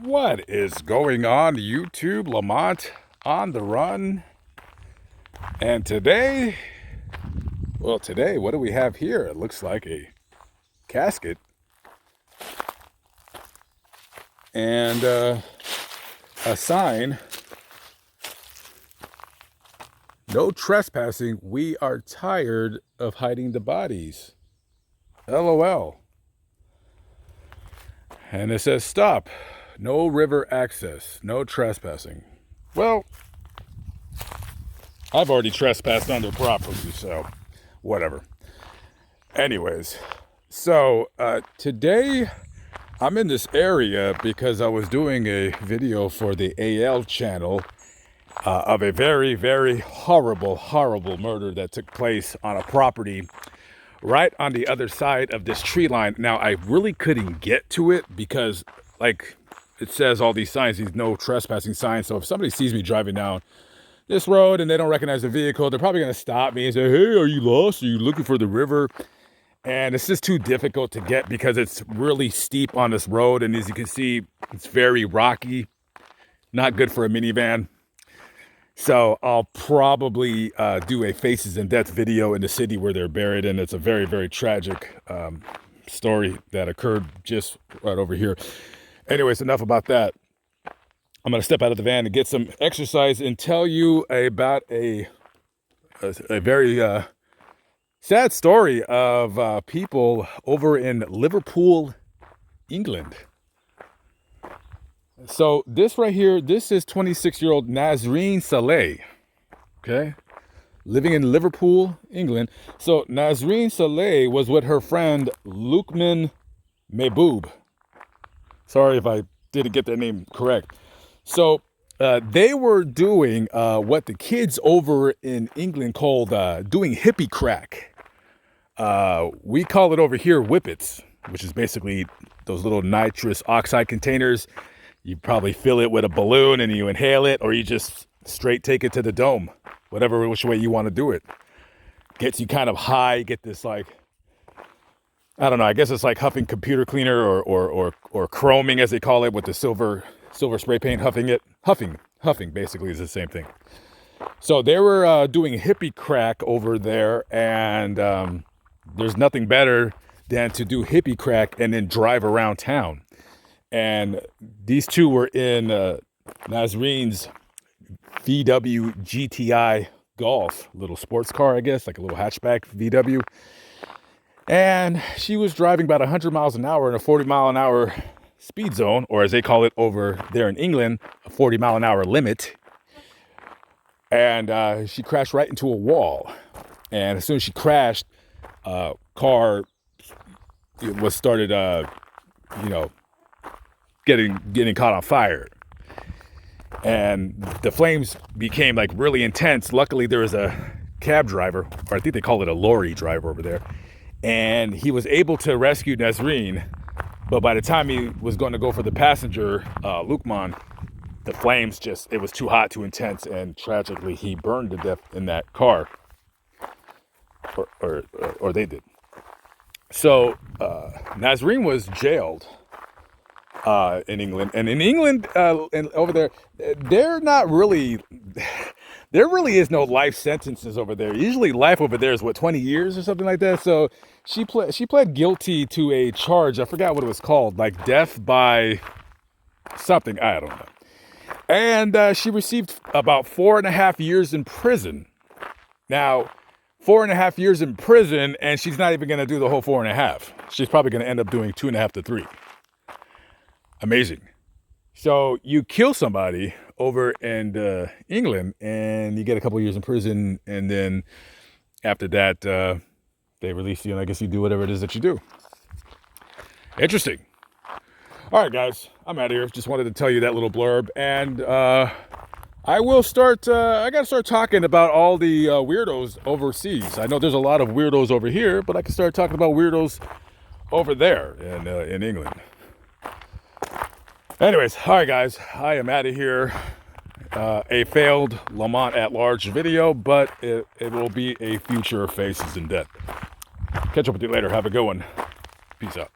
What is going on, YouTube? Lamont on the run. And today, what do we have here? It looks like a casket and a sign. No trespassing. We are tired of hiding the bodies. LOL. And it says stop. No river access. No trespassing. Well, I've already trespassed on their property, so whatever. Anyways, so today I'm in this area because I was doing a video for the AL channel of a very, very horrible murder that took place on a property right on the other side of this tree line. Now, I really couldn't get to it because, like, it says all these signs, these no trespassing signs. So if somebody sees me driving down this road and they don't recognize the vehicle, they're probably going to stop me and say, hey, are you lost? Are you looking for the river? And it's just too difficult to get because it's really steep on this road. And as you can see, it's very rocky, not good for a minivan. So I'll probably do a Faces and Death video in the city where they're buried. And it's a very, very tragic story that occurred just right over here. Anyways, enough about that. I'm going to step out of the van and get some exercise and tell you about a very sad story of people over in Liverpool, England. So this right here, this is 26-year-old Nazreen Saleh, okay? Living in Liverpool, England. So Nazreen Saleh was with her friend Lukman Mehboob. Sorry if I didn't get that name correct. So they were doing what the kids over in England called doing hippie crack. We call it over here whippets, which is basically those little nitrous oxide containers. You probably fill it with a balloon and you inhale it, or you just straight take it to the dome, whatever which way you want to do it. Gets you kind of high, get this like, I don't know, I guess it's like huffing computer cleaner or chroming as they call it with the silver spray paint, huffing basically is the same thing. So they were doing hippie crack over there, and there's nothing better than to do hippie crack and then drive around town. And these two were in Nazreen's VW GTI Golf, little sports car, I guess, like a little hatchback VW. And she was driving about 100 miles an hour in a 40-mile-an-hour speed zone, or as they call it over there in England, a 40-mile-an-hour limit. And she crashed right into a wall. And as soon as she crashed, car was started, getting caught on fire. And the flames became like really intense. Luckily, there was a cab driver, or I think they call it a lorry driver over there. And he was able to rescue Nazreen. But by the time he was going to go for the passenger, Lukman, the flames it was too hot, too intense. And tragically, he burned to death in that car. Or they did. So Nazreen was jailed in England. And in England, and over there, they're not really... There really is no life sentences over there. Usually life over there is, 20 years or something like that? So she pled guilty to a charge. I forgot what it was called, like death by something. I don't know. And she received about 4.5 years in prison. Now, 4.5 years in prison, and she's not even going to do the whole 4.5. She's probably going to end up doing 2.5 to 3. Amazing. So you kill somebody over in England and you get a couple of years in prison, and then after that they release you, and I guess you do whatever it is that you do. Interesting. All right, guys, I'm out of here. Just wanted to tell you that little blurb, and I will start. I got to start talking about all the weirdos overseas. I know there's a lot of weirdos over here, but I can start talking about weirdos over there in England. Anyways, all right, guys, I am out of here. A failed Lamont at Large video, but it will be a future Faces and Death. Catch up with you later. Have a good one. Peace out.